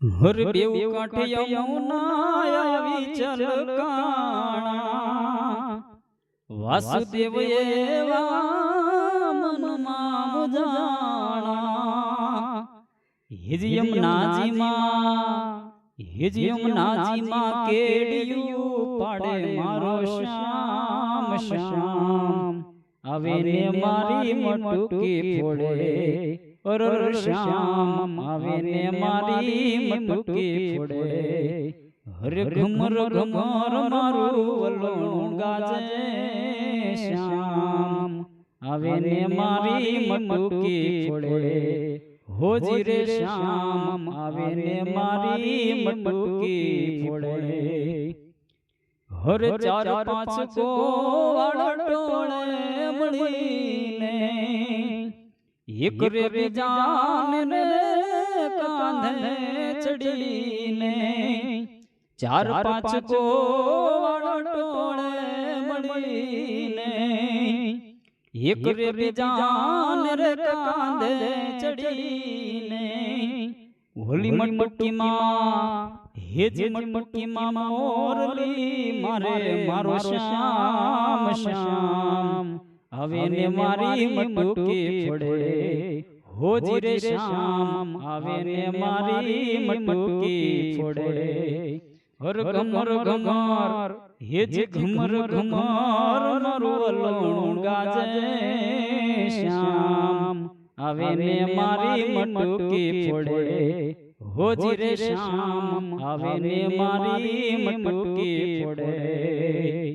હર બેવ કાંઠે યમુના આવી ચલકાણા વાસુદેવ એવા મનમાં મુજાણા હિજ યમુનાજીમાં કેડિયું પાડે મારો શ્યામ શ્યામ આવે ને મારી મટુકી ફોડે અરર શ્યામ આવે ને મારી મટુકી ફોડે હરે ઘમર ઘમર મારું વલણું ગાજે શ્યામ આવે ને મારી મટુકી ફોડે હોજી રે શ્યામ આવે ને મારી મટુકી ફોડે હરે ચાર પાંચ કોવાળ ટોળે મળીને એક રે બીજાને કાંધે ચડીને ચાર પાંચ કોવાળ ટોળે મળીને એક રે બીજાને કાંધે ચડીને હોલી મટકીમાં હેજ મટકીમાં મોરલી મારે મારો શ્યામ શ્યામ હવે ને મારી મટકી ફોડે હોજી રે શ્યામ આવે ને મારી મટકી ફોડે હર ગમર ગમર હેજ ઘમર ઘમર મારું વલણું ગાજે શ્યામ આવે ને મારી મટકી ફોડે હોજી રે શ્યામ આવે ને મારી મટકી ફોડે